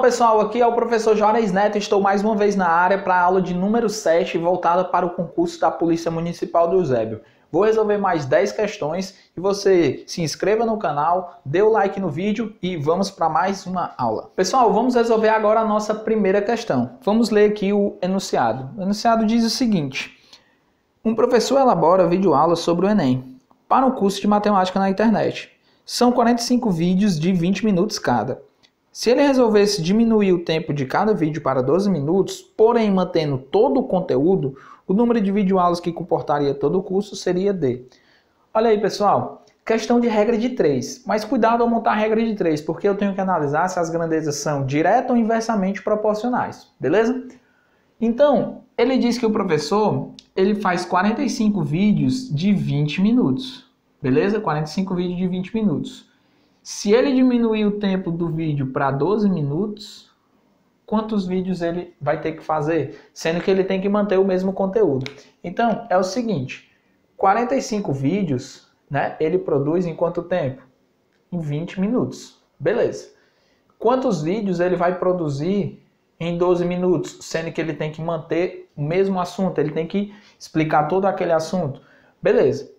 pessoal, aqui é o professor Jones Neto, estou mais uma vez na área para a aula de número 7, voltada para o concurso da Polícia Municipal do Eusébio. Vou resolver mais 10 questões e você se inscreva no canal, dê o like no vídeo e vamos para mais uma aula. Pessoal, vamos resolver agora a nossa primeira questão. Vamos ler aqui o enunciado. O enunciado diz o seguinte: um professor elabora videoaula sobre o Enem para um curso de matemática na internet. São 45 vídeos de 20 minutos cada. Se ele resolvesse diminuir o tempo de cada vídeo para 12 minutos, porém mantendo todo o conteúdo, o número de videoaulas que comportaria todo o curso seria D. Olha aí, pessoal, questão de regra de 3. Mas cuidado ao montar a regra de 3, porque eu tenho que analisar se as grandezas são direta ou inversamente proporcionais, beleza? Então, ele diz que o professor ele faz 45 vídeos de 20 minutos, beleza? 45 vídeos de 20 minutos. Se ele diminuir o tempo do vídeo para 12 minutos, quantos vídeos ele vai ter que fazer? Sendo que ele tem que manter o mesmo conteúdo. Então, é o seguinte, 45 vídeos, né, ele produz em quanto tempo? Em 20 minutos. Beleza. Quantos vídeos ele vai produzir em 12 minutos? Sendo que ele tem que manter o mesmo assunto, ele tem que explicar todo aquele assunto. Beleza.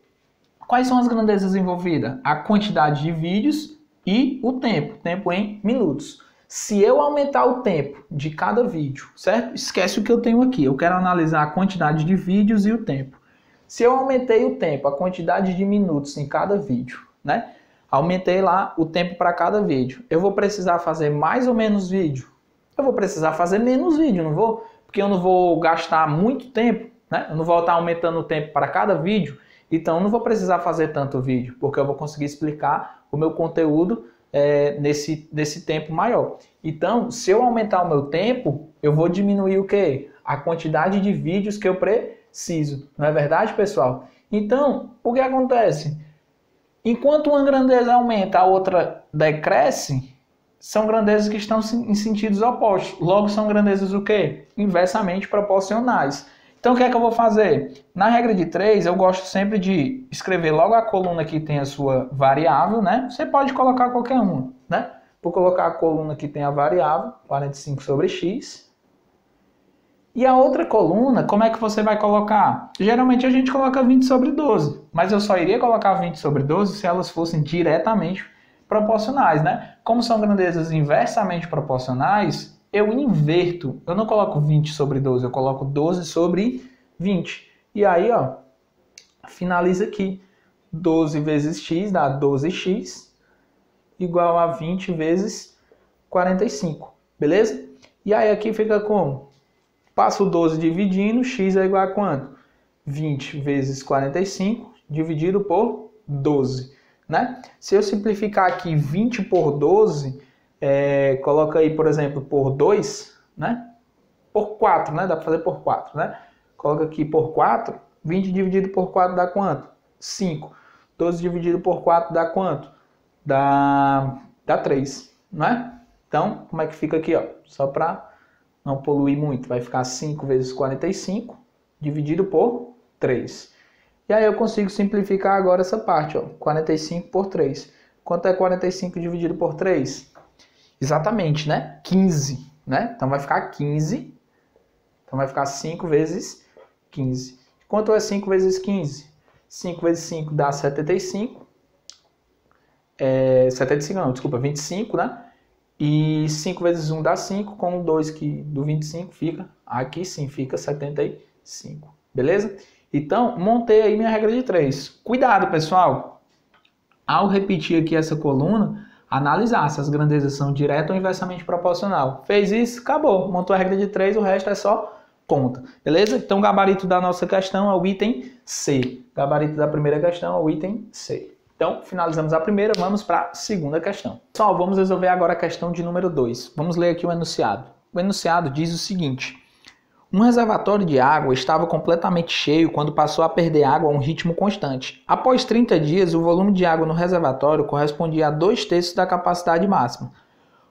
Quais são as grandezas envolvidas? A quantidade de vídeos e o tempo em minutos. Se eu aumentar o tempo de cada vídeo, certo? Esquece o que eu tenho aqui, eu quero analisar a quantidade de vídeos e o tempo. Se eu aumentei o tempo, a quantidade de minutos em cada vídeo, né? Aumentei lá o tempo para cada vídeo. Eu vou precisar fazer mais ou menos vídeo? Eu vou precisar fazer menos vídeo, não vou? Porque eu não vou gastar muito tempo, né? Eu não vou estar aumentando o tempo para cada vídeo. Então, eu não vou precisar fazer tanto vídeo, porque eu vou conseguir explicar o meu conteúdo nesse tempo maior. Então, se eu aumentar o meu tempo, eu vou diminuir o quê? A quantidade de vídeos que eu preciso. Não é verdade, pessoal? Então, o que acontece? Enquanto uma grandeza aumenta, a outra decresce, são grandezas que estão em sentidos opostos. Logo, são grandezas o quê? Inversamente proporcionais. Então, o que é que eu vou fazer? Na regra de 3, eu gosto sempre de escrever logo a coluna que tem a sua variável, né? Você pode colocar qualquer uma, né? Vou colocar a coluna que tem a variável, 45 sobre x. E a outra coluna, como é que você vai colocar? Geralmente a gente coloca 20 sobre 12, mas eu só iria colocar 20 sobre 12 se elas fossem diretamente proporcionais, né? Como são grandezas inversamente proporcionais, eu inverto, eu não coloco 20 sobre 12, eu coloco 12 sobre 20. E aí, ó, finaliza aqui. 12 vezes x dá 12x, igual a 20 vezes 45, beleza? E aí aqui fica como? Passo o 12 dividindo, x é igual a quanto? 20 vezes 45 dividido por 12, né? Se eu simplificar aqui 20 por 12... coloca aí, por exemplo, por 2, né? Por 4, né? Dá para fazer por 4, né? Coloca aqui por 4. 20 dividido por 4 dá quanto? 5. 12 dividido por 4 dá quanto? Dá 3, não é? Então, como é que fica aqui, ó? Só para não poluir muito. Vai ficar 5 vezes 45 dividido por 3. E aí eu consigo simplificar agora essa parte, ó. 45 por 3. Quanto é 45 dividido por 3? Exatamente, né? 15, né? Então vai ficar 15. Então vai ficar 5 vezes 15. Quanto é 5 vezes 15? 5 vezes 5 dá 75. 75 não, desculpa, 25, né? E 5 vezes 1 dá 5. Com o 2 que do 25 fica, aqui sim, fica 75. Beleza? Então, montei aí minha regra de 3. Cuidado, pessoal! Ao repetir aqui essa coluna, analisar se as grandezas são direta ou inversamente proporcional. Fez isso, acabou. Montou a regra de 3, o resto é só conta. Beleza? Então, o gabarito da nossa questão é o item C. Gabarito da primeira questão é o item C. Então, finalizamos a primeira, vamos para a segunda questão. Pessoal, vamos resolver agora a questão de número 2. Vamos ler aqui o enunciado. O enunciado diz o seguinte: um reservatório de água estava completamente cheio quando passou a perder água a um ritmo constante. Após 30 dias, o volume de água no reservatório correspondia a 2/3 da capacidade máxima.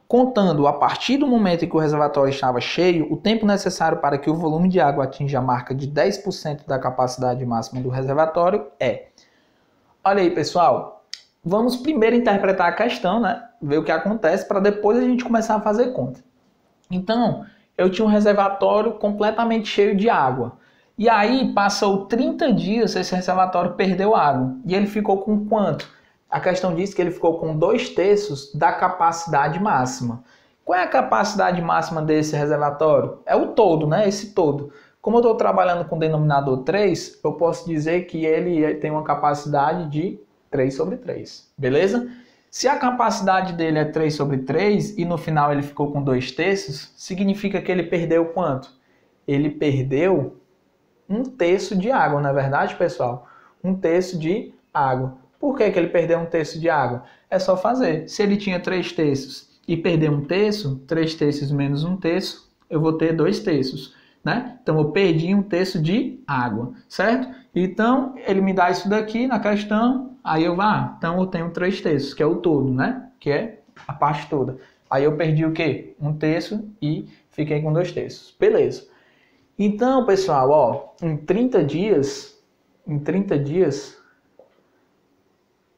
Contando a partir do momento em que o reservatório estava cheio, o tempo necessário para que o volume de água atinja a marca de 10% da capacidade máxima do reservatório é... Olha aí, pessoal, vamos primeiro interpretar a questão, né? Ver o que acontece para depois a gente começar a fazer conta. Então, eu tinha um reservatório completamente cheio de água. E aí, passou 30 dias, esse reservatório perdeu água. E ele ficou com quanto? A questão diz que ele ficou com 2/3 da capacidade máxima. Qual é a capacidade máxima desse reservatório? É o todo, né? Esse todo. Como eu estou trabalhando com o denominador 3, eu posso dizer que ele tem uma capacidade de 3/3. Beleza? Se a capacidade dele é 3/3 e no final ele ficou com 2/3, significa que ele perdeu quanto? Ele perdeu 1/3 de água, não é verdade, pessoal? 1/3 de água. Por que ele perdeu 1/3 de água? É só fazer. Se ele tinha 3/3 e perder 1/3, 3/3 menos 1/3, eu vou ter 2/3, né? Então eu perdi 1/3 de água, certo? Então ele me dá isso daqui na questão, aí eu vou, então eu tenho 3/3, que é o todo, né? Que é a parte toda. Aí eu perdi o quê? 1/3 e fiquei com 2/3. Beleza. Então, pessoal, ó, em 30 dias,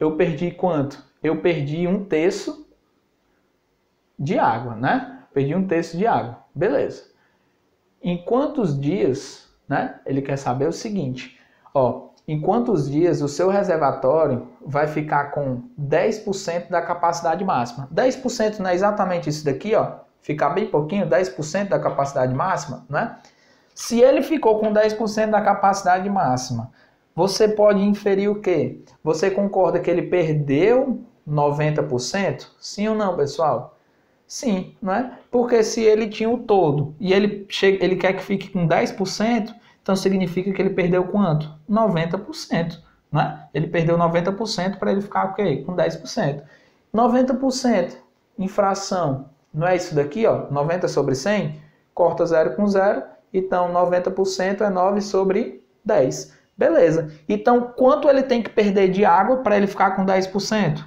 eu perdi quanto? Eu perdi 1/3 de água, né? Perdi 1/3 de água. Beleza. Em quantos dias, né? Ele quer saber o seguinte, ó, em quantos dias o seu reservatório vai ficar com 10% da capacidade máxima? 10% não é exatamente isso daqui, ó, ficar bem pouquinho, 10% da capacidade máxima, né? Se ele ficou com 10% da capacidade máxima, você pode inferir o quê? Você concorda que ele perdeu 90%? Sim ou não, pessoal? Sim, não é? Porque se ele tinha o todo e ele quer que fique com 10%, então significa que ele perdeu quanto? 90%, não é? Ele perdeu 90% para ele ficar o quê? Com 10%. 90% em fração, não é isso daqui, ó? 90/100, corta 0 com 0, então 90% é 9/10. Beleza. Então quanto ele tem que perder de água para ele ficar com 10%?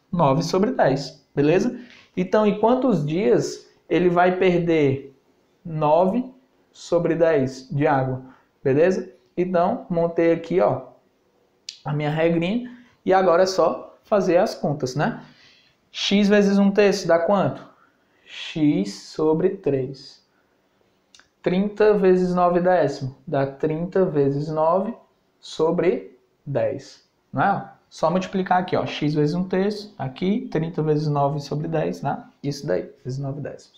9/10. Beleza? Então, em quantos dias ele vai perder 9/10 de água? Beleza? Então, montei aqui, ó, a minha regrinha e agora é só fazer as contas, né? X vezes 1/3 dá quanto? X/3. 30 vezes 9/10 dá 30 vezes 9/10. Não é? Só multiplicar aqui, ó, x vezes 1/3, aqui, 30 vezes 9/10, né? Isso daí, vezes 9/10.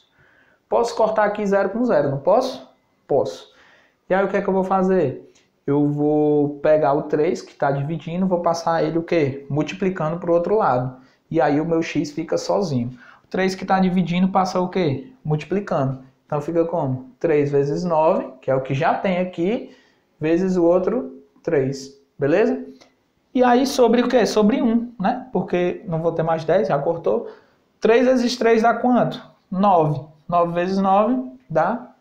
Posso cortar aqui 0 com 0, não posso? Posso. E aí o que é que eu vou fazer? Eu vou pegar o 3 que está dividindo, vou passar ele o quê? Multiplicando para o outro lado. E aí o meu x fica sozinho. O 3 que está dividindo passa o quê? Multiplicando. Então fica como? 3 vezes 9, que é o que já tem aqui, vezes o outro 3. Beleza? E aí sobre o quê? Sobre 1, né? Porque não vou ter mais 10, já cortou. 3 vezes 3 dá quanto? 9. 9 vezes 9 dá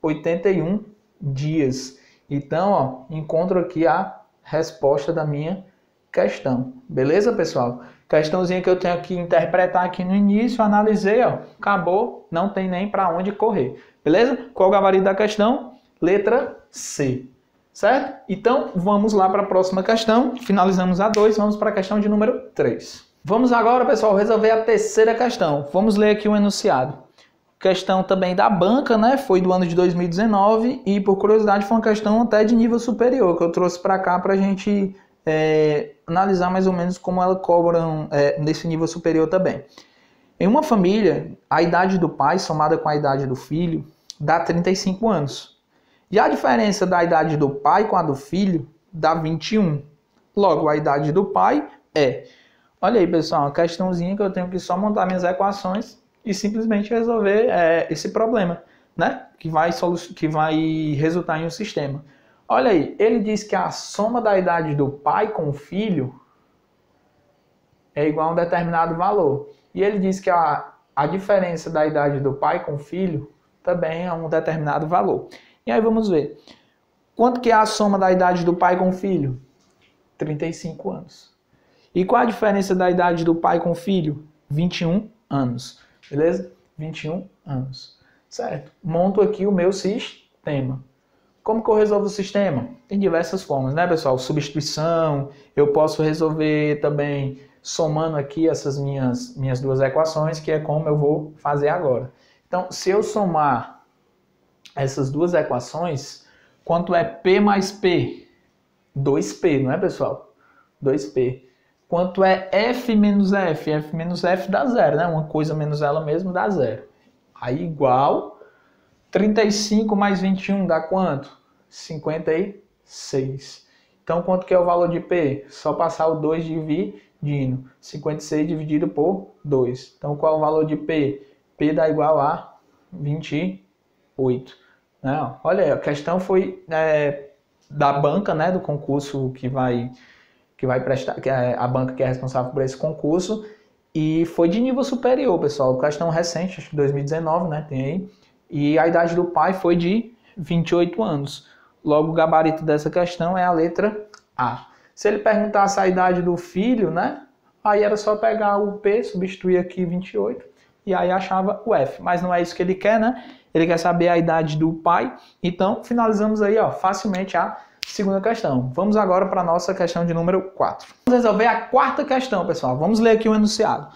81 dias. Então, ó, encontro aqui a resposta da minha questão. Beleza, pessoal? Questãozinha que eu tenho que interpretar aqui no início, analisei, ó, acabou, não tem nem para onde correr. Beleza? Qual o gabarito da questão? Letra C. Certo? Então, vamos lá para a próxima questão. Finalizamos a 2, vamos para a questão de número 3. Vamos agora, pessoal, resolver a terceira questão. Vamos ler aqui o enunciado. Questão também da banca, né? Foi do ano de 2019 e, por curiosidade, foi uma questão até de nível superior, que eu trouxe para cá para a gente analisar mais ou menos como ela cobram nesse nível superior também. Em uma família, a idade do pai somada com a idade do filho dá 35 anos. E a diferença da idade do pai com a do filho dá 21. Logo, a idade do pai é... Olha aí, pessoal, uma questãozinha que eu tenho que só montar minhas equações e simplesmente resolver esse problema, né? Que vai resultar em um sistema. Olha aí, ele diz que a soma da idade do pai com o filho é igual a um determinado valor. E ele diz que a diferença da idade do pai com o filho também é um determinado valor. E aí vamos ver. Quanto que é a soma da idade do pai com o filho? 35 anos. E qual a diferença da idade do pai com o filho? 21 anos. Beleza? 21 anos. Certo? Monto aqui o meu sistema. Como que eu resolvo o sistema? Tem diversas formas, né, pessoal? Substituição. Eu posso resolver também somando aqui essas minhas duas equações, que é como eu vou fazer agora. Então, se eu somar essas duas equações, quanto é P mais P? 2P, não é, pessoal? 2P. Quanto é F menos F? F menos F dá zero, né? Uma coisa menos ela mesma dá zero. Aí igual 35 mais 21 dá quanto? 56. Então, quanto que é o valor de P? Só passar o 2 dividindo. 56 dividido por 2. Então, qual é o valor de P? P dá igual a 28. Não, olha aí, a questão foi da banca, né, do concurso que vai prestar, que é a banca que é responsável por esse concurso, e foi de nível superior, pessoal. Questão recente, acho que 2019, né, tem aí. E a idade do pai foi de 28 anos. Logo, o gabarito dessa questão é a letra A. Se ele perguntasse a idade do filho, né, aí era só pegar o P, substituir aqui 28, e aí achava o F. Mas não é isso que ele quer, né? Ele quer saber a idade do pai. Então, finalizamos aí, ó, facilmente a segunda questão. Vamos agora para a nossa questão de número 4. Vamos resolver a quarta questão, pessoal. Vamos ler aqui o enunciado.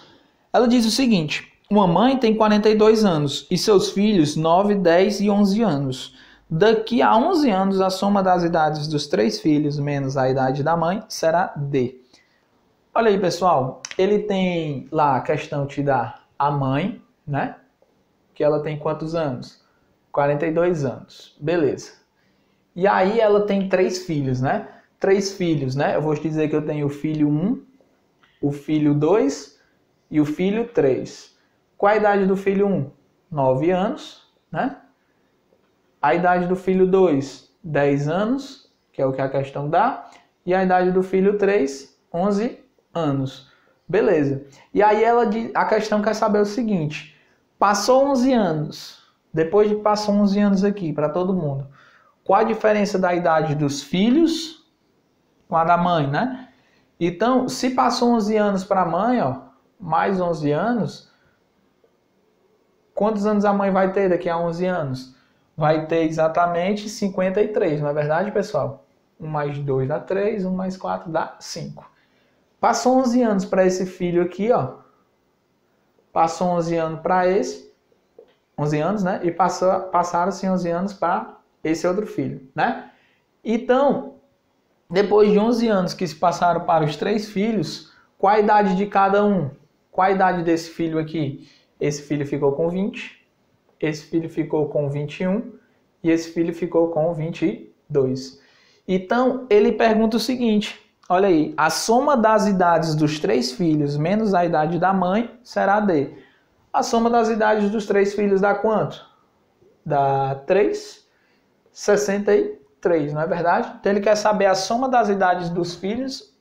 Ela diz o seguinte: uma mãe tem 42 anos e seus filhos 9, 10 e 11 anos. Daqui a 11 anos, a soma das idades dos 3 filhos menos a idade da mãe será D. Olha aí, pessoal. Ele tem lá a questão te dá a mãe, né? Que ela tem quantos anos? 42 anos. Beleza. E aí ela tem 3 filhos, né? 3 filhos, né? Eu vou te dizer que eu tenho o filho 1, o filho 2 e o filho 3. Qual a idade do filho 1? 9 anos, né? A idade do filho 2, 10 anos, que é o que a questão dá. E a idade do filho 3, 11 anos. Beleza. E aí a questão quer saber o seguinte: passou 11 anos, depois de passar 11 anos aqui para todo mundo, qual a diferença da idade dos filhos com a da mãe, né? Então, se passou 11 anos para a mãe, ó, mais 11 anos, quantos anos a mãe vai ter daqui a 11 anos? Vai ter exatamente 53, não é verdade, pessoal? 1 mais 2 dá 3, 1 mais 4 dá 5. Passou 11 anos para esse filho aqui, ó. Passou 11 anos para esse, 11 anos, né? E passaram-se 11 anos para esse outro filho, né? Então, depois de 11 anos que se passaram para os 3 filhos, qual a idade de cada um? Qual a idade desse filho aqui? Esse filho ficou com 20, esse filho ficou com 21 e esse filho ficou com 22. Então, ele pergunta o seguinte, olha aí, a soma das idades dos 3 filhos menos a idade da mãe será D. A soma das idades dos 3 filhos dá quanto? Dá 3, 63, não é verdade? Então ele quer saber a soma das idades dos filhos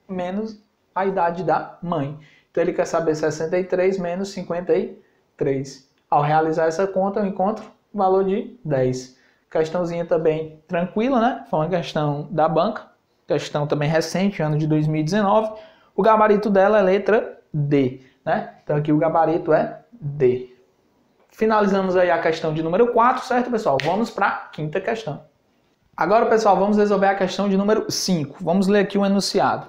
menos a idade da mãe. Então ele quer saber 63 menos 53. Ao realizar essa conta, eu encontro o valor de 10. Questãozinha também tranquila, né? Foi uma questão da banca. Questão também recente, ano de 2019. O gabarito dela é letra D, né? Então aqui o gabarito é D. Finalizamos aí a questão de número 4, certo, pessoal? Vamos para a quinta questão. Agora, pessoal, vamos resolver a questão de número 5. Vamos ler aqui o enunciado.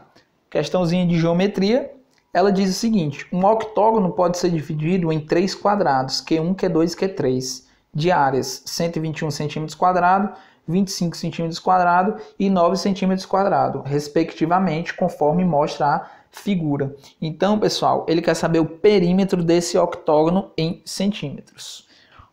Questãozinha de geometria. Ela diz o seguinte: um octógono pode ser dividido em 3 quadrados, Q1, Q2 e Q3, de áreas 121 cm², 25 cm² e 9 cm², respectivamente, conforme mostra a figura. Então, pessoal, ele quer saber o perímetro desse octógono em centímetros.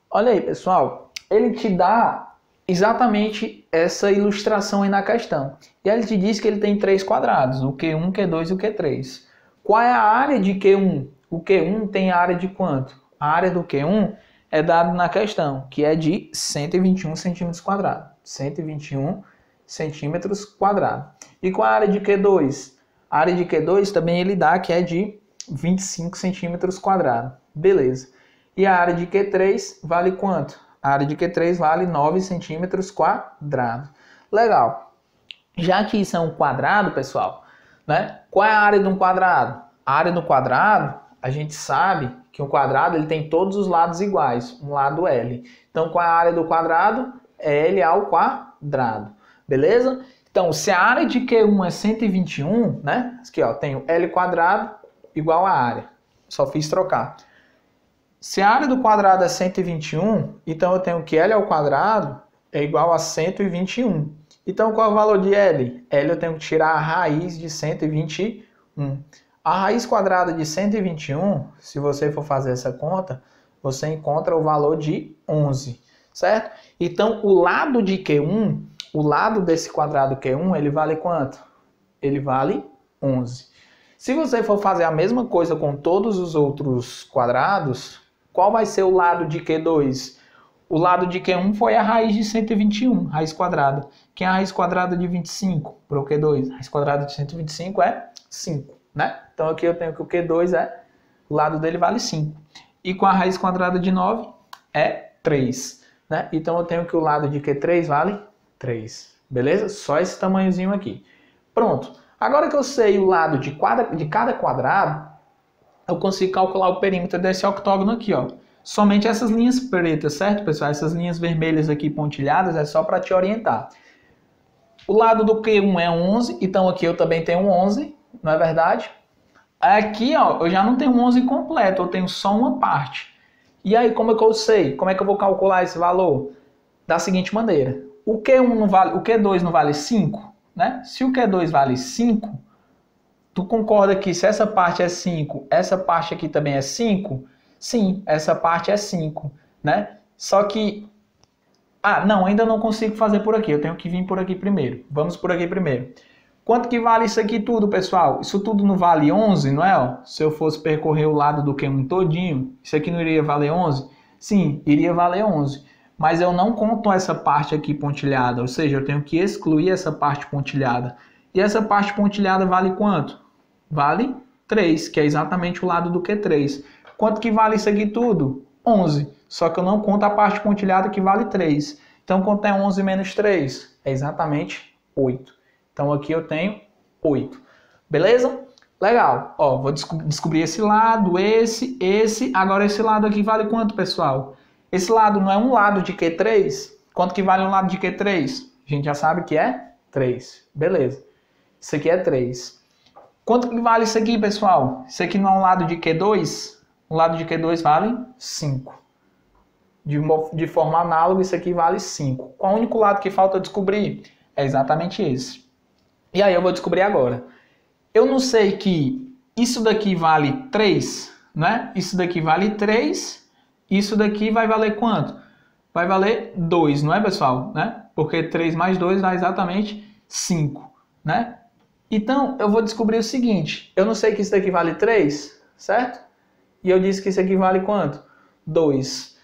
Olha aí, pessoal, ele te dá exatamente essa ilustração aí na questão. E ele te diz que ele tem 3 quadrados, o Q1, Q2 e o Q3. Qual é a área de Q1? O Q1 tem área de quanto? A área do Q1 é dada na questão, que é de 121 cm². 121 cm². E qual a área de Q2? A área de Q2 também ele dá, que é de 25 cm². Beleza. E a área de Q3 vale quanto? A área de Q3 vale 9 cm². Legal. Já que isso é um quadrado, pessoal, né? Qual é a área de um quadrado? A área do quadrado, a gente sabe que um quadrado ele tem todos os lados iguais, um lado L. Então, qual é a área do quadrado? É L ao quadrado. Beleza? Então, se a área de Q1 é 121, né? Aqui, ó, tenho L² igual a área. Só fiz trocar. Se a área do quadrado é 121, então eu tenho que L ao quadrado é igual a 121. Então, qual é o valor de L? L eu tenho que tirar a raiz de 121. A raiz quadrada de 121, se você for fazer essa conta, você encontra o valor de 11, certo? Então, o lado de Q1, o lado desse quadrado Q1, ele vale quanto? Ele vale 11. Se você for fazer a mesma coisa com todos os outros quadrados, qual vai ser o lado de Q2? O lado de Q1 foi a raiz de 121, raiz quadrada. Quem é a raiz quadrada de 25 para o Q2? A raiz quadrada de 125 é 5, né? Então aqui eu tenho que o Q2 o lado dele vale 5. E com a raiz quadrada de 9 é 3, né? Então eu tenho que o lado de Q3 vale 3, beleza? Só esse tamanhozinho aqui. Pronto. Agora que eu sei o lado de cada quadrado, eu consigo calcular o perímetro desse octógono aqui, ó. Somente essas linhas pretas, certo, pessoal? Essas linhas vermelhas aqui pontilhadas é só para te orientar. O lado do Q1 é 11, então aqui eu também tenho 11, não é verdade? Aqui, ó, eu já não tenho 11 completo, eu tenho só uma parte. E aí, como é que eu sei? Como é que eu vou calcular esse valor? Da seguinte maneira. O Q1 não vale, o Q2 não vale 5, né? Se o Q2 vale 5, tu concorda que se essa parte é 5, essa parte aqui também é 5? Sim, essa parte é 5, né? Só que... Ah, não, ainda não consigo fazer por aqui. Eu tenho que vir por aqui primeiro. Vamos por aqui primeiro. Quanto que vale isso aqui tudo, pessoal? Isso tudo não vale 11, não é? Ó, se eu fosse percorrer o lado do Q1 todinho, isso aqui não iria valer 11? Sim, iria valer 11. Mas eu não conto essa parte aqui pontilhada, ou seja, eu tenho que excluir essa parte pontilhada. E essa parte pontilhada vale quanto? Vale 3, que é exatamente o lado do Q3. Quanto que vale isso aqui tudo? 11. Só que eu não conto a parte pontilhada que vale 3. Então, quanto é 11 menos 3? É exatamente 8. Então, aqui eu tenho 8. Beleza? Legal. Ó, vou descobrir esse lado, esse. Agora, esse lado aqui vale quanto, pessoal? Esse lado não é um lado de Q3? Quanto que vale um lado de Q3? A gente já sabe que é 3. Beleza. Isso aqui é 3. Quanto que vale isso aqui, pessoal? Isso aqui não é um lado de Q2? O lado de Q2 vale 5. De forma análoga, isso aqui vale 5. Qual é o único lado que falta descobrir? É exatamente esse. E aí eu vou descobrir agora. Eu não sei que isso daqui vale 3, né? Isso daqui vale 3. Isso daqui vai valer quanto? Vai valer 2, não é, pessoal? Né? Porque 3 mais 2 dá exatamente 5, né? Então, eu vou descobrir o seguinte. Eu não sei que isso daqui vale 3, certo? E eu disse que isso aqui vale quanto? 2.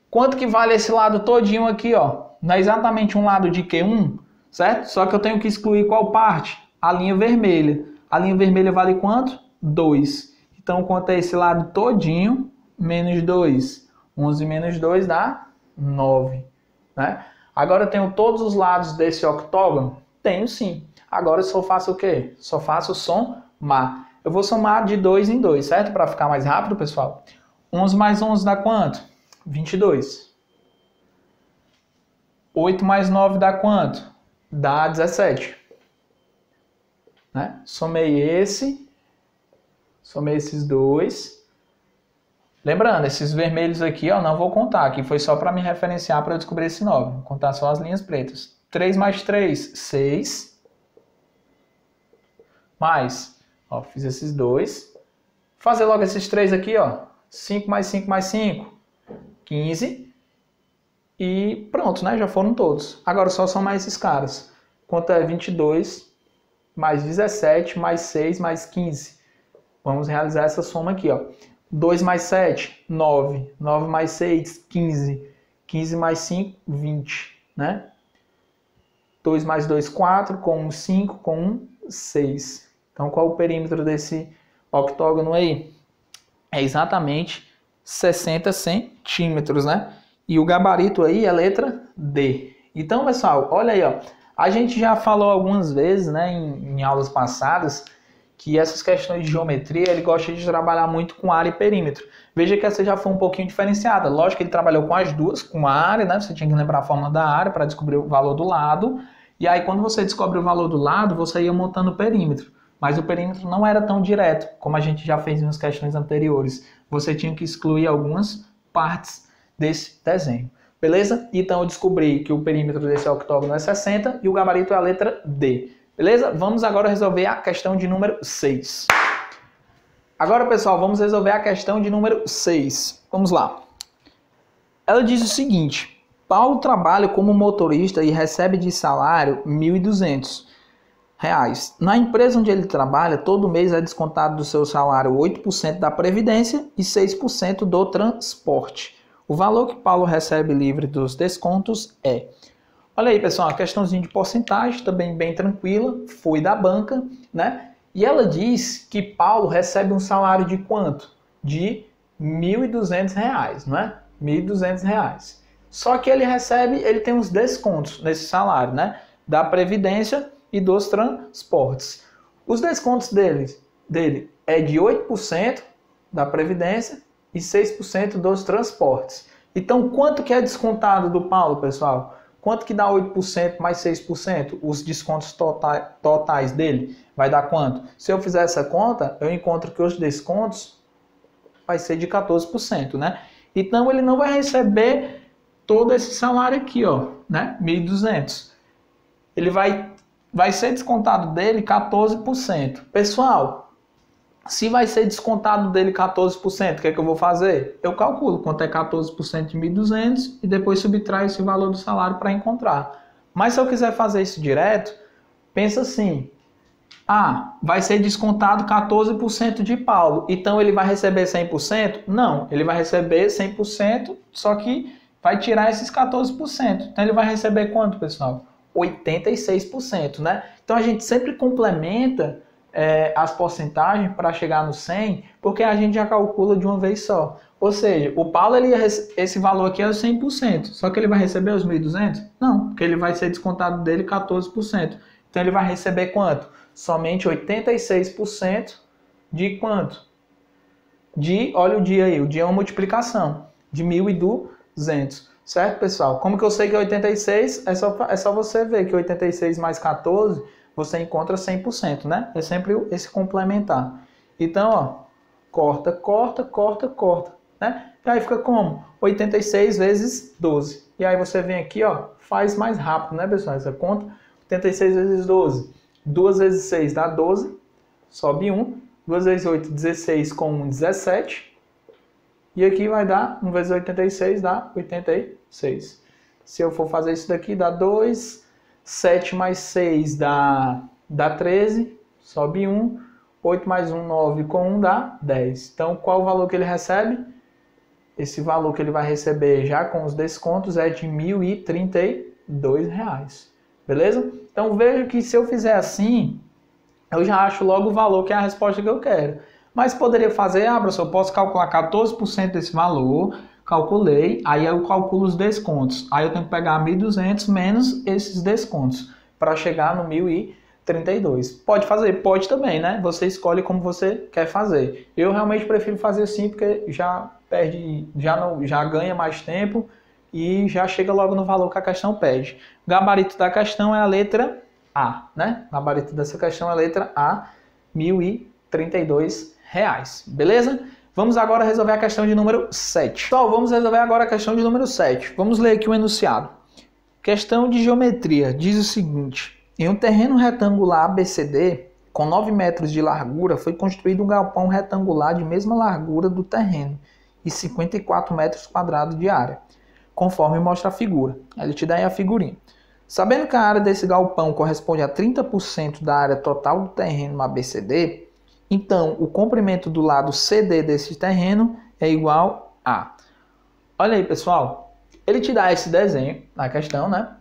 Quanto que vale esse lado todinho aqui, ó? Não é exatamente um lado de Q1, certo? Só que eu tenho que excluir qual parte? A linha vermelha. A linha vermelha vale quanto? 2. Então, quanto é esse lado todinho? Menos 2. 11 menos 2 dá 9, né? Agora eu tenho todos os lados desse octógono? Tenho sim. Agora eu só faço o quê? Só faço somar. Eu vou somar de 2 em 2, certo? Para ficar mais rápido, pessoal. 11 mais 11 dá quanto? 22. 8 mais 9 dá quanto? Dá 17. Né? Somei esses dois. Lembrando, esses vermelhos aqui, ó, não vou contar. Aqui foi só para me referenciar para eu descobrir esse 9. Vou contar só as linhas pretas. 3 mais 3, 6. Mais... Ó, fiz esses dois. Vou fazer logo esses três aqui, ó. 5 mais 5 mais 5. 15. E pronto, né? Já foram todos. Agora só somar esses caras. Quanto é 22 mais 17 mais 6 mais 15. Vamos realizar essa soma aqui, ó. 2 mais 7, 9. 9 mais 6, 15. 15 mais 5, 20, né? 2 mais 2, 4. Com 1, 5. Com 1, 6. Então, qual o perímetro desse octógono aí? É exatamente 60 centímetros, né? E o gabarito aí é a letra D. Então, pessoal, olha aí, ó. A gente já falou algumas vezes, né, em aulas passadas, que essas questões de geometria, ele gosta de trabalhar muito com área e perímetro. Veja que essa já foi um pouquinho diferenciada. Lógico que ele trabalhou com as duas, com a área, né? Você tinha que lembrar a fórmula da área para descobrir o valor do lado. E aí, quando você descobre o valor do lado, você ia montando o perímetro. Mas o perímetro não era tão direto, como a gente já fez nas questões anteriores. você tinha que excluir algumas partes desse desenho. Beleza? Então eu descobri que o perímetro desse octógono é 60 e o gabarito é a letra D. Beleza? Vamos agora resolver a questão de número 6. Agora, pessoal, vamos resolver a questão de número 6. Vamos lá. Ela diz o seguinte: Paulo trabalha como motorista e recebe de salário R$ 1.200. Na empresa onde ele trabalha, todo mês é descontado do seu salário 8% da previdência e 6% do transporte. O valor que Paulo recebe livre dos descontos é... Olha aí, pessoal, uma questãozinha de porcentagem, também bem tranquila, foi da banca, né? E ela diz que Paulo recebe um salário de quanto? De R$ 1.200, não é? R$ 1.200. Só que ele tem uns descontos nesse salário, né? Da previdência e dos transportes. Os descontos dele é de 8% da previdência e 6% dos transportes. Então, quanto que é descontado do Paulo, pessoal? Quanto que dá 8% mais 6%? Os descontos totais dele vai dar quanto? Se eu fizer essa conta, eu encontro que os descontos vai ser de 14%, né? Então, ele não vai receber todo esse salário aqui, ó, né? 1.200. Ele vai ser descontado dele 14%. Pessoal, se vai ser descontado dele 14%, o que é que eu vou fazer? Eu calculo quanto é 14% de 1.200 e depois subtraio esse valor do salário para encontrar. Mas se eu quiser fazer isso direto, pensa assim: vai ser descontado 14% de Paulo, então ele vai receber 100%? Não, ele vai receber 100%, só que vai tirar esses 14%. Então ele vai receber quanto, pessoal? 86%, né? Então a gente sempre complementa as porcentagens para chegar no 100, porque a gente já calcula de uma vez só. Ou seja, o Paulo, esse valor aqui é o 100%, só que ele vai receber os 1.200? Não, porque ele vai ser descontado dele 14%. Então ele vai receber quanto? Somente 86% de quanto? Olha o dia aí, o dia é uma multiplicação de 1.200. Certo, pessoal? Como que eu sei que é 86? É só você ver que 86 mais 14, você encontra 100%, né? É sempre esse complementar. Então, ó, corta, né? E aí fica como? 86 vezes 12. E aí você vem aqui, ó, faz mais rápido, né, pessoal? Essa conta, 86 vezes 12. 2 vezes 6 dá 12, sobe 1. 2 vezes 8, 16, com 1, 17. E aqui vai dar 1 vezes 86 dá 86. Se eu for fazer isso daqui, dá 2. 7 mais 6 dá 13. Sobe 1. 8 mais 1, 9. Com 1 dá 10. Então, qual o valor que ele recebe? Esse valor que ele vai receber já com os descontos é de R$ 1.032. Beleza? Então, veja que se eu fizer assim, eu já acho logo o valor que é a resposta que eu quero. Mas poderia fazer, professor, eu posso calcular 14% desse valor, calculei, aí eu calculo os descontos. Aí eu tenho que pegar 1.200 menos esses descontos para chegar no 1.032. Pode fazer? Pode também, né? Você escolhe como você quer fazer. Eu realmente prefiro fazer assim porque já ganha mais tempo e já chega logo no valor que a questão pede. O gabarito da questão é a letra A, né? O gabarito dessa questão é a letra A, R$ 1.032. Beleza? Vamos agora resolver a questão de número 7. Pessoal, vamos resolver agora a questão de número 7. Vamos ler aqui o enunciado. Questão de geometria. Diz o seguinte: em um terreno retangular ABCD, com 9 metros de largura, foi construído um galpão retangular de mesma largura do terreno e 54 metros quadrados de área, conforme mostra a figura. Ele te dá aí a figurinha. Sabendo que a área desse galpão corresponde a 30% da área total do terreno ABCD, então o comprimento do lado CD desse terreno é igual a... Olha aí, pessoal, ele te dá esse desenho na questão, né?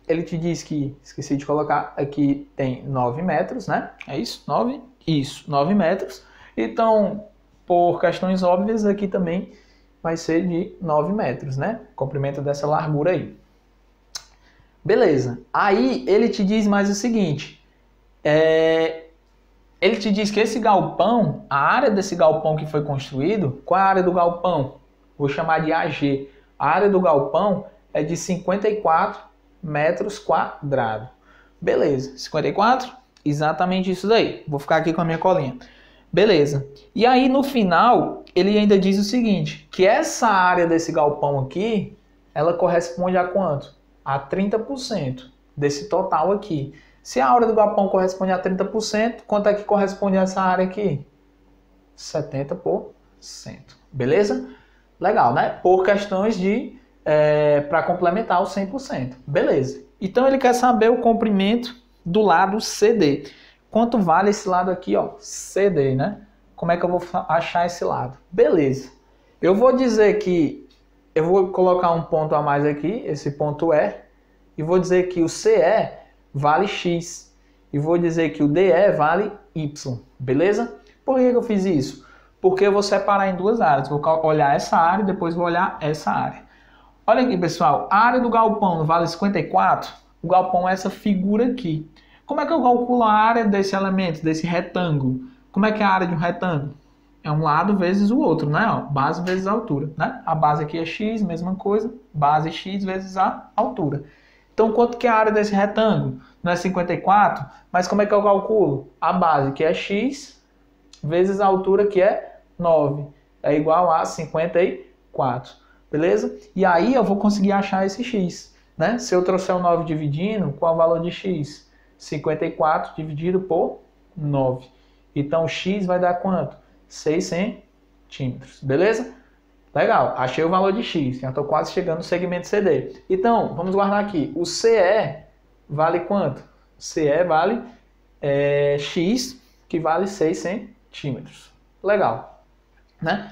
Ele te diz que, esqueci de colocar, aqui tem 9 metros, né? É isso? 9? Isso, 9 metros. Então, por questões óbvias, aqui também vai ser de 9 metros, né? O comprimento dessa largura aí. Beleza. Aí ele te diz mais o seguinte. Ele te diz que esse galpão, a área desse galpão que foi construído, qual é a área do galpão? Vou chamar de AG. A área do galpão é de 54 metros quadrados. Beleza. 54? Exatamente isso daí. Vou ficar aqui com a minha colinha. Beleza. E aí no final, ele ainda diz o seguinte, que essa área desse galpão aqui, ela corresponde a quanto? A 30% desse total aqui. Se a área do galpão corresponde a 30%, quanto é que corresponde a essa área aqui? 70%. Beleza? Legal, né? Por questões de... para complementar os 100%. Beleza. Então ele quer saber o comprimento do lado CD. Quanto vale esse lado aqui, ó, CD, né? Como é que eu vou achar esse lado? Beleza. Eu vou dizer que... eu vou colocar um ponto a mais aqui, esse ponto E, e vou dizer que o CE vale X. E vou dizer que o DE vale Y. Beleza? Por que eu fiz isso? Porque eu vou separar em duas áreas. Vou olhar essa área e depois vou olhar essa área. Olha aqui, pessoal. A área do galpão não vale 54? O galpão é essa figura aqui. Como é que eu calculo a área desse elemento, desse retângulo? Como é que é a área de um retângulo? É um lado vezes o outro, né? Ó, base vezes a altura, né? A base aqui é x, mesma coisa. Base x vezes a altura. Então, quanto que é a área desse retângulo? Não é 54, mas como é que eu calculo? A base, que é x, vezes a altura, que é 9. É igual a 54. Beleza? E aí eu vou conseguir achar esse x, né? Se eu trouxer o 9 dividindo, qual é o valor de x? 54 dividido por 9. Então, x vai dar quanto? 6 centímetros. Beleza? Legal. Achei o valor de x. Já estou quase chegando no segmento CD. Então, vamos guardar aqui. O CE vale quanto? CE vale x, que vale 6 centímetros. Legal. Né?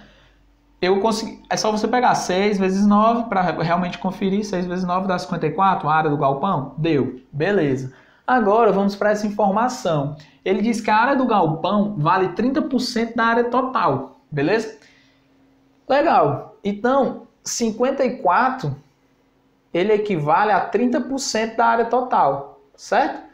Eu consegui, é só você pegar 6 vezes 9 para realmente conferir. 6 vezes 9 dá 54, a área do galpão? Deu. Beleza. Agora vamos para essa informação. Ele diz que a área do galpão vale 30% da área total. Beleza? Legal. Então, 54 ele equivale a 30% da área total. Certo?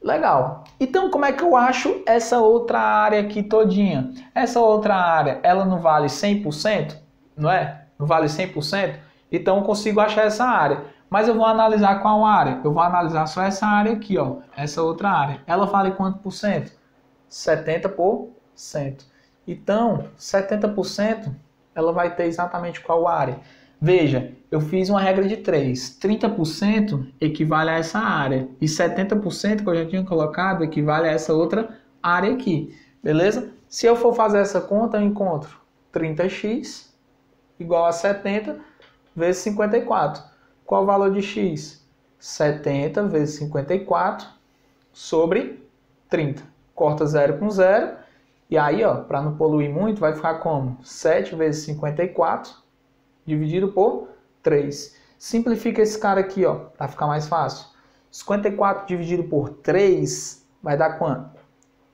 Legal. Então, como é que eu acho essa outra área aqui todinha? Essa outra área, ela não vale 100%? Não é? Não vale 100%? Então, eu consigo achar essa área. Mas eu vou analisar qual área? Eu vou analisar só essa área aqui, ó. Essa outra área. Ela vale quanto por cento? 70%. Então, 70%, ela vai ter exatamente qual área? Veja, eu fiz uma regra de 3. 30% equivale a essa área. E 70% que eu já tinha colocado equivale a essa outra área aqui. Beleza? Se eu for fazer essa conta, eu encontro 30x igual a 70 vezes 54. Qual o valor de x? 70 vezes 54 sobre 30. Corta 0 com 0. E aí, ó, para não poluir muito, vai ficar como? 7 vezes 54 dividido por 3. Simplifica esse cara aqui, ó, para ficar mais fácil. 54 dividido por 3 vai dar quanto?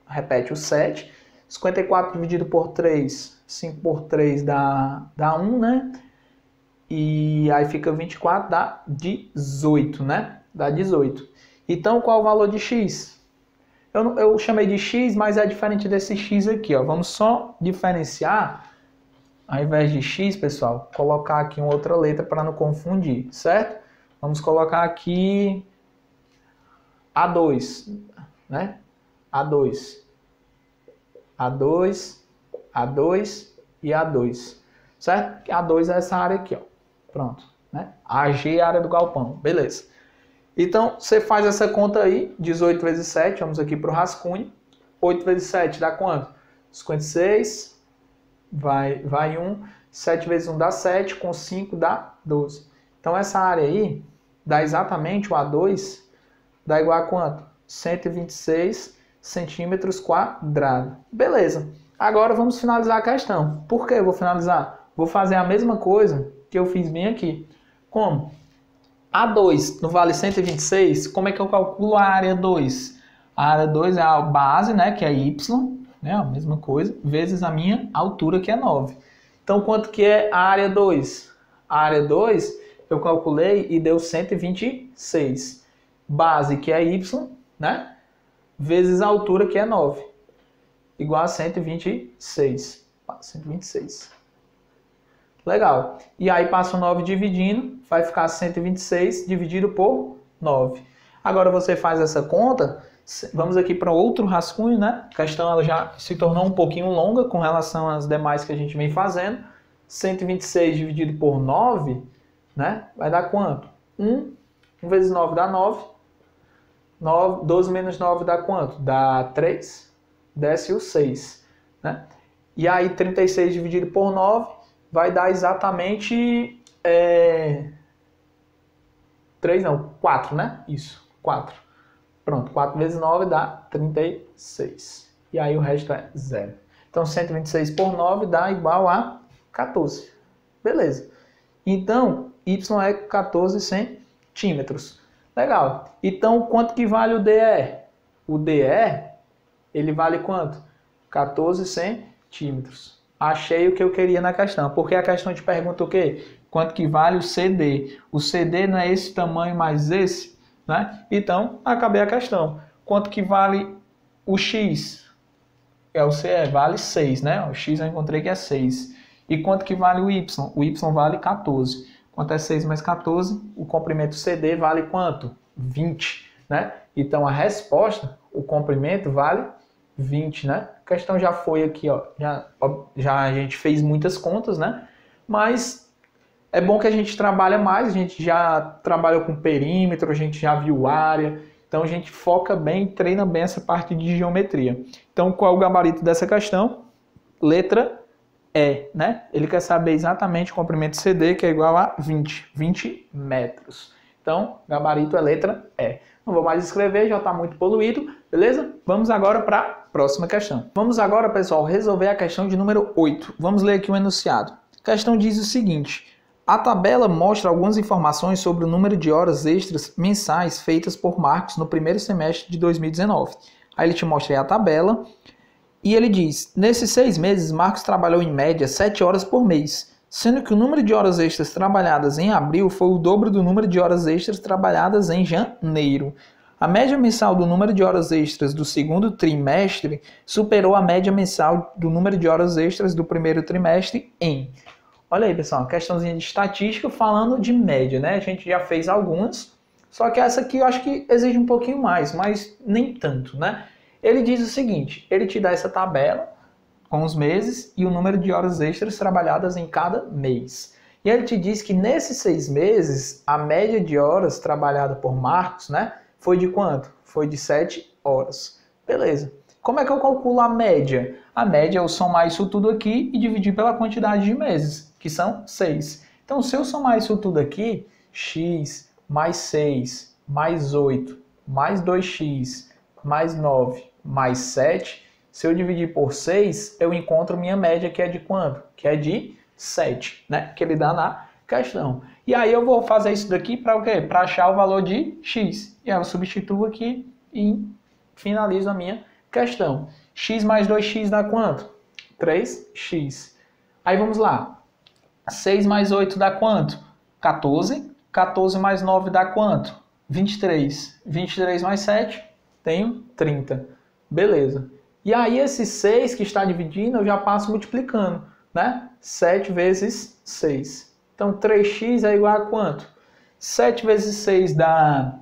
Repete o 7. 54 dividido por 3, 5 por 3 dá 1, né? E aí fica 24, dá 18, né? Dá 18. Então, qual é o valor de x? Eu chamei de x, mas é diferente desse x aqui, ó. Vamos só diferenciar, ao invés de x, pessoal, colocar aqui uma outra letra para não confundir, certo? Vamos colocar aqui A2, né? A2. A2, A2 e A2, certo? A2 é essa área aqui, ó. Pronto, né? AG é a área do galpão, beleza. Então, você faz essa conta aí, 18 vezes 7, vamos aqui para o rascunho. 8 vezes 7 dá quanto? 56, vai 1, 7 vezes 1 dá 7, com 5 dá 12. Então, essa área aí, dá exatamente o A2, dá igual a quanto? 126 centímetros quadrados. Beleza. Agora, vamos finalizar a questão. Por que eu vou finalizar? Vou fazer a mesma coisa que eu fiz bem aqui. Como? A2 não vale 126, como é que eu calculo a área 2? A área 2 é a base, né, que é y, né, a mesma coisa, vezes a minha altura, que é 9. Então, quanto que é a área 2? A área 2 eu calculei e deu 126. Base, que é y, né, vezes a altura, que é 9. Igual a 126. 126. Legal. E aí passa o 9 dividindo, vai ficar 126 dividido por 9. Agora você faz essa conta, Vamos aqui para outro rascunho, né? A questão ela já se tornou um pouquinho longa com relação às demais que a gente vem fazendo. 126 dividido por 9, né? Vai dar quanto? 1 vezes 9 dá 9. 12 menos 9 dá quanto? Dá 3. Desce o 6, né? E aí 36 dividido por 9 vai dar exatamente 4, né? Isso, 4. Pronto, 4 vezes 9 dá 36. E aí o resto é 0. Então 126 por 9 dá igual a 14. Beleza. Então, y é 14 centímetros. Legal. Então, quanto que vale o DE? O DE, ele vale quanto? 14 centímetros. Achei o que eu queria na questão. Porque a questão te pergunta o quê? Quanto que vale o CD? O CD não é esse tamanho mais esse, né? Então, acabei a questão. Quanto que vale o X? O CE vale 6, né? O X eu encontrei que é 6. E quanto que vale o Y? O Y vale 14. Quanto é 6 mais 14? O comprimento CD vale quanto? 20, né? Então, a resposta, o comprimento vale 20, né? A questão já foi aqui, ó. Já a gente fez muitas contas, né? Mas é bom que a gente trabalha mais, a gente já trabalhou com perímetro, a gente já viu área, então a gente foca bem, treina bem essa parte de geometria. Então, qual é o gabarito dessa questão? Letra E, né? Ele quer saber exatamente o comprimento CD, que é igual a 20 metros. Então, gabarito é letra E. Não vou mais escrever, já está muito poluído, beleza? Vamos agora para a próxima questão. Vamos agora, pessoal, resolver a questão de número 8. Vamos ler aqui o enunciado. A questão diz o seguinte: a tabela mostra algumas informações sobre o número de horas extras mensais feitas por Marcos no primeiro semestre de 2019. Aí ele te mostra aí a tabela e ele diz: nesses 6 meses, Marcos trabalhou em média 7 horas por mês, sendo que o número de horas extras trabalhadas em abril foi o dobro do número de horas extras trabalhadas em janeiro. A média mensal do número de horas extras do segundo trimestre superou a média mensal do número de horas extras do primeiro trimestre em... Olha aí, pessoal, uma questãozinha de estatística falando de média, né? A gente já fez algumas, só que essa aqui eu acho que exige um pouquinho mais, mas nem tanto, né? Ele diz o seguinte: ele te dá essa tabela com os meses e o número de horas extras trabalhadas em cada mês. E ele te diz que nesses 6 meses, a média de horas trabalhada por Marcos, né, foi de quanto? Foi de 7 horas. Beleza. Como é que eu calculo a média? A média é eu somar isso tudo aqui e dividir pela quantidade de meses, que são 6. Então, se eu somar isso tudo aqui, x mais 6, mais 8, mais 2x, mais 9, mais 7, se eu dividir por 6, eu encontro minha média, que é de quanto? Que é de 7, né? Que ele dá na questão. E aí eu vou fazer isso daqui para o quê? Para achar o valor de x. E aí eu substituo aqui e finalizo a minha questão. X mais 2x dá quanto? 3x. Aí vamos lá. 6 mais 8 dá quanto? 14. 14 mais 9 dá quanto? 23. 23 mais 7, tenho 30. Beleza. E aí esse 6 que está dividindo, eu já passo multiplicando, né? 7 vezes 6. Então 3x é igual a quanto? 7 vezes 6 dá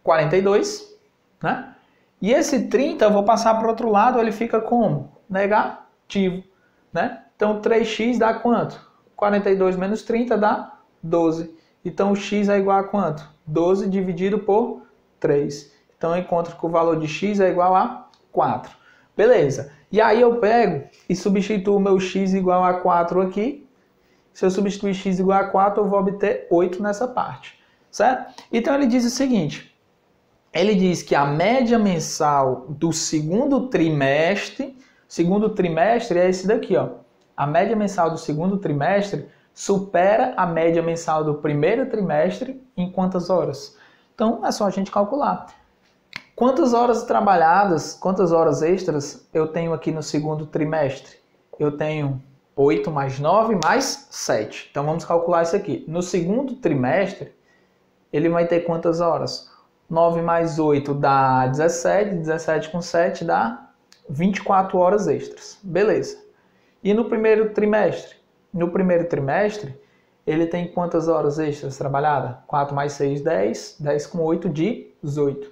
42, né? E esse 30 eu vou passar para o outro lado, ele fica como? Negativo, né? Então 3x dá quanto? 42 menos 30 dá 12. Então o x é igual a quanto? 12 dividido por 3. Então eu encontro que o valor de x é igual a 4. Beleza. E aí eu pego e substituo o meu x igual a 4 aqui. Se eu substituir x igual a 4, eu vou obter 8 nessa parte. Certo? Então ele diz o seguinte. Ele diz que a média mensal do segundo trimestre é esse daqui, ó. A média mensal do segundo trimestre supera a média mensal do primeiro trimestre em quantas horas? Então é só a gente calcular. Quantas horas trabalhadas, quantas horas extras eu tenho aqui no segundo trimestre? Eu tenho 8 mais 9 mais 7. Então vamos calcular isso aqui. No segundo trimestre, ele vai ter quantas horas? 9 mais 8 dá 17, 17 com 7 dá 24 horas extras. Beleza. E no primeiro trimestre? No primeiro trimestre, ele tem quantas horas extras trabalhadas? 4 mais 6, 10. 10 com 8, 18.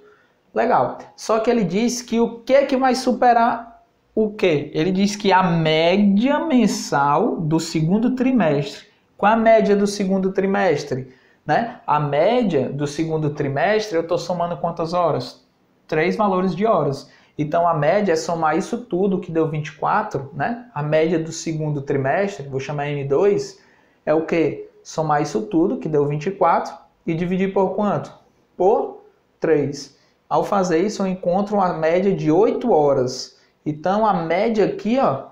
Legal. Só que ele diz que o que é que vai superar o quê? Ele diz que a média mensal do segundo trimestre. Qual é a média do segundo trimestre? Né? A média do segundo trimestre, eu estou somando quantas horas? 3 valores de horas. Então, a média é somar isso tudo, que deu 24, né? A média do segundo trimestre, vou chamar M2, é o quê? Somar isso tudo, que deu 24, e dividir por quanto? Por 3. Ao fazer isso, eu encontro uma média de 8 horas. Então, a média aqui, ó,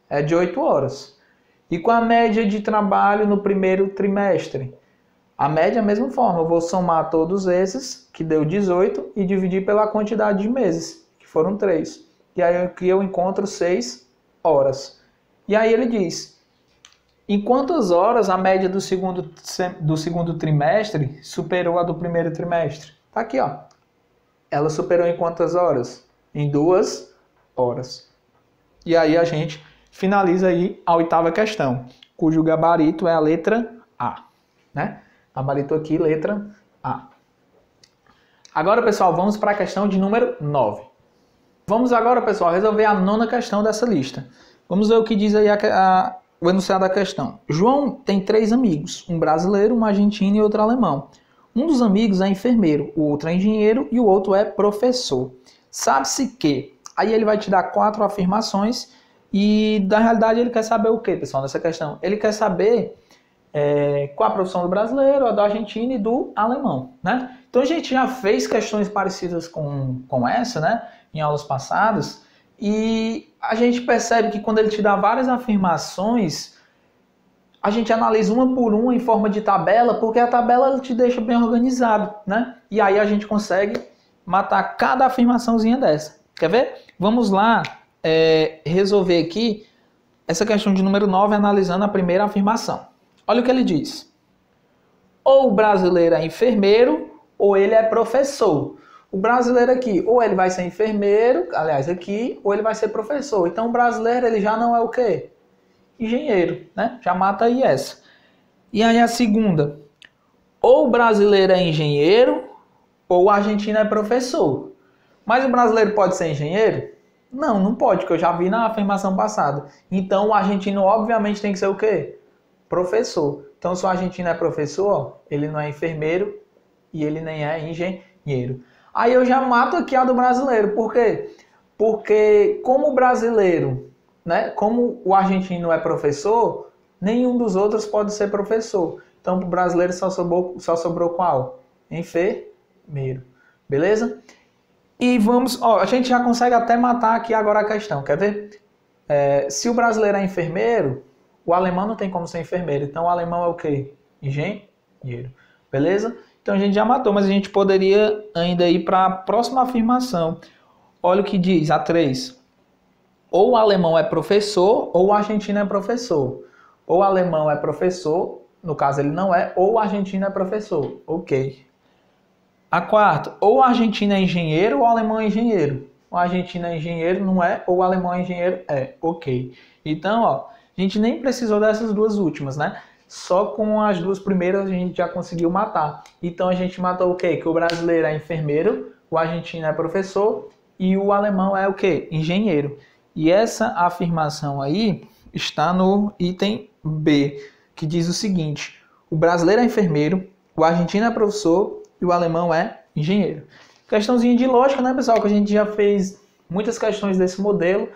é de 8 horas. E com a média de trabalho no primeiro trimestre? A média é a mesma forma. Eu vou somar todos esses, que deu 18, e dividir pela quantidade de meses, que foram 3. E aí aqui eu encontro 6 horas. E aí ele diz, em quantas horas a média do segundo trimestre superou a do primeiro trimestre? Tá aqui, ó. Ela superou em quantas horas? Em 2 horas. E aí a gente finaliza aí a 8ª questão, cujo gabarito é a letra A, né? Gabarito aqui, letra A. Agora, pessoal, vamos para a questão de número 9. Vamos agora, pessoal, resolver a 9ª questão dessa lista. Vamos ver o que diz aí o enunciado da questão. João tem 3 amigos, um brasileiro, um argentino e outro alemão. Um dos amigos é enfermeiro, o outro é engenheiro e o outro é professor. Sabe-se que... Aí ele vai te dar 4 afirmações e, na realidade, ele quer saber o que, pessoal, nessa questão? Ele quer saber qual a profissão do brasileiro, a do argentino e do alemão, né? Então, a gente já fez questões parecidas com essa, né, em aulas passadas, e a gente percebe que quando ele te dá várias afirmações, a gente analisa uma por uma em forma de tabela, porque a tabela ela te deixa bem organizado, né? E aí a gente consegue matar cada afirmaçãozinha dessa. Quer ver? Vamos lá resolver aqui essa questão de número 9, analisando a primeira afirmação. Olha o que ele diz. Ou o brasileiro é enfermeiro, ou ele é professor. O brasileiro aqui, ou ele vai ser enfermeiro, aliás, aqui, ou ele vai ser professor. Então, o brasileiro, ele já não é o quê? Engenheiro, né? Já mata aí essa. E aí a segunda. Ou o brasileiro é engenheiro, ou o argentino é professor. Mas o brasileiro pode ser engenheiro? Não, não pode, que eu já vi na afirmação passada. Então, o argentino, obviamente, tem que ser o quê? Professor. Então, se o argentino é professor, ele não é enfermeiro e ele nem é engenheiro. Aí eu já mato aqui a do brasileiro. Por quê? Porque como o brasileiro, né, como o argentino é professor, nenhum dos outros pode ser professor. Então, para o brasileiro só sobrou qual? Enfermeiro. Beleza? E vamos... Ó, a gente já consegue até matar aqui agora a questão. Quer ver? Se o brasileiro é enfermeiro, o alemão não tem como ser enfermeiro. Então, o alemão é o quê? Engenheiro. Beleza? Então, a gente já matou, mas a gente poderia ainda ir para a próxima afirmação. Olha o que diz, a 3. Ou o alemão é professor, ou o argentino é professor. Ou o alemão é professor, no caso ele não é, ou o argentino é professor. Ok. A 4. Ou o argentino é engenheiro, ou o alemão é engenheiro. O argentino é engenheiro, não é, ou o alemão é engenheiro, é. Ok. Então, ó, a gente nem precisou dessas duas últimas, né? Só com as duas primeiras a gente já conseguiu matar. Então a gente matou o quê? Que o brasileiro é enfermeiro, o argentino é professor e o alemão é o quê? Engenheiro. E essa afirmação aí está no item B, que diz o seguinte: o brasileiro é enfermeiro, o argentino é professor e o alemão é engenheiro. Questãozinha de lógica, né, pessoal? Que a gente já fez muitas questões desse modelo,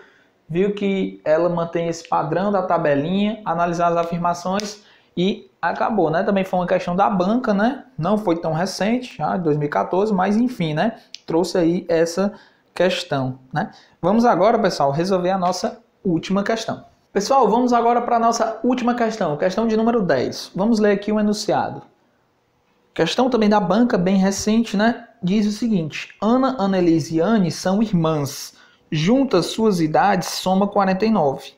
viu que ela mantém esse padrão da tabelinha, analisar as afirmações e acabou, né? Também foi uma questão da banca, né? Não foi tão recente, já de 2014, mas enfim, né? Trouxe aí essa questão, né? Vamos agora, pessoal, resolver a nossa última questão. Pessoal, vamos agora para a nossa última questão, questão de número 10. Vamos ler aqui o enunciado. Questão também da banca, bem recente, né? Diz o seguinte: Ana, Annelise e Anne são irmãs. Juntas suas idades soma 49.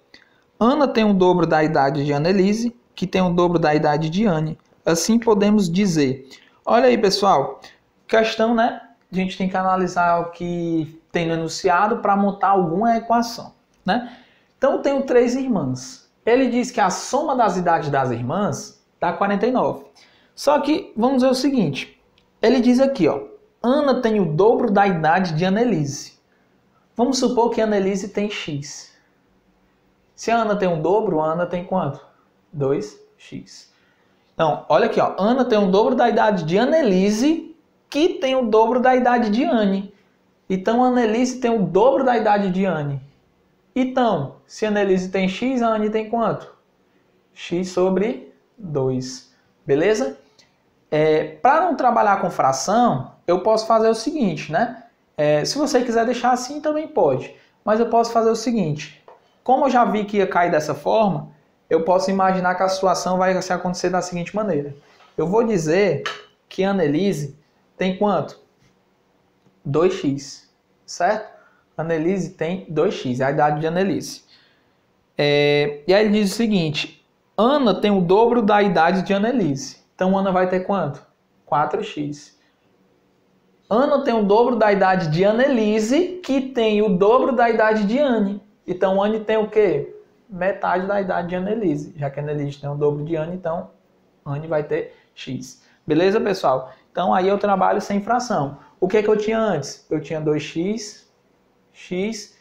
Ana tem o dobro da idade de Annelise, que tem o dobro da idade de Anne. Assim podemos dizer. Olha aí, pessoal. Questão, né? A gente tem que analisar o que tem no enunciado para montar alguma equação, né? Então, eu tenho 3 irmãs. Ele diz que a soma das idades das irmãs dá 49. Só que, vamos ver o seguinte. Ele diz aqui, ó. Ana tem o dobro da idade de Annelise. Vamos supor que a Annelise tem X. Se a Ana tem o dobro, a Ana tem quanto? 2x. Então, olha aqui, ó. Ana tem o dobro da idade de Annelise, que tem o dobro da idade de Anne. Então, a Annelise tem o dobro da idade de Anne. Então, se a Annelise tem X, a Anne tem quanto? X sobre 2. Beleza? Para não trabalhar com fração, eu posso fazer o seguinte, né? Se você quiser deixar assim, também pode. Mas eu posso fazer o seguinte. Como eu já vi que ia cair dessa forma, eu posso imaginar que a situação vai acontecer da seguinte maneira. Eu vou dizer que a Annelise tem quanto? 2x, certo? A Annelise tem 2x, é a idade de Annelise. E aí ele diz o seguinte, Ana tem o dobro da idade de Annelise. Então Ana vai ter quanto? 4x. Ana tem o dobro da idade de Annelise, que tem o dobro da idade de Anne. Então Anne tem o quê? Metade da idade de Annelise. Já que a Annelise tem o dobro de Anne, então Anne vai ter x. Beleza, pessoal? Então aí eu trabalho sem fração. O que eu tinha antes? Eu tinha 2x, x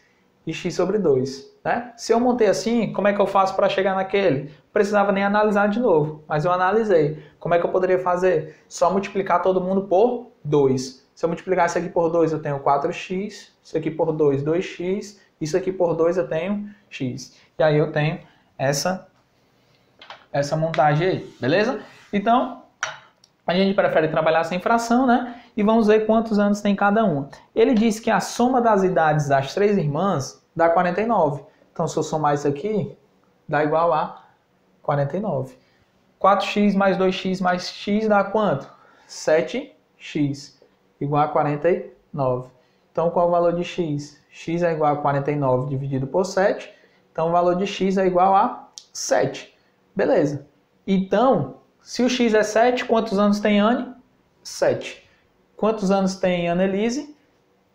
e x sobre 2. Né? Se eu montei assim, como é que eu faço para chegar naquele? Não precisava nem analisar de novo, mas eu analisei. Como é que eu poderia fazer? Só multiplicar todo mundo por 2. Se eu multiplicar isso aqui por 2, eu tenho 4x, isso aqui por 2, 2x, isso aqui por 2 eu tenho x. E aí eu tenho essa montagem aí, beleza? Então, a gente prefere trabalhar sem fração, né? E vamos ver quantos anos tem cada uma. Ele diz que a soma das idades das 3 irmãs dá 49. Então, se eu somar isso aqui, dá igual a 49. 4x mais 2x mais x dá quanto? 7x, igual a 49. Então, qual é o valor de x? X é igual a 49 dividido por 7. Então, o valor de x é igual a 7. Beleza. Então, se o x é 7, quantos anos tem Anne? 7. Quantos anos tem Annelise?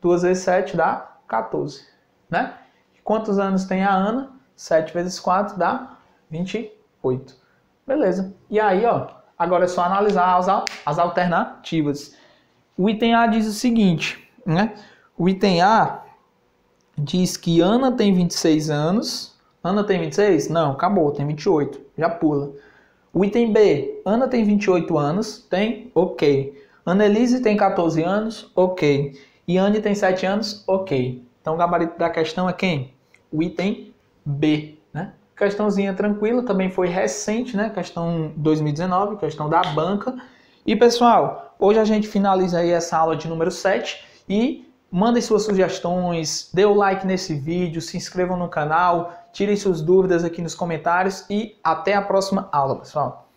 2 vezes 7 dá 14. Né? Quantos anos tem a Ana? 7 vezes 4 dá 28. Beleza. E aí, ó, agora é só analisar as alternativas. O item A diz o seguinte, né? O item A diz que Ana tem 26 anos. Ana tem 26? Não, acabou, tem 28. Já pula. O item B, Ana tem 28 anos. Tem? Ok. Annelise tem 14 anos. Ok. E Anne tem 7 anos. Ok. Então o gabarito da questão é quem? O item B, né? Questãozinha tranquila, também foi recente, né? Questão 2019, questão da banca. E pessoal, hoje a gente finaliza aí essa aula de número 7 e mandem suas sugestões, dê o like nesse vídeo, se inscrevam no canal, tirem suas dúvidas aqui nos comentários e até a próxima aula, pessoal.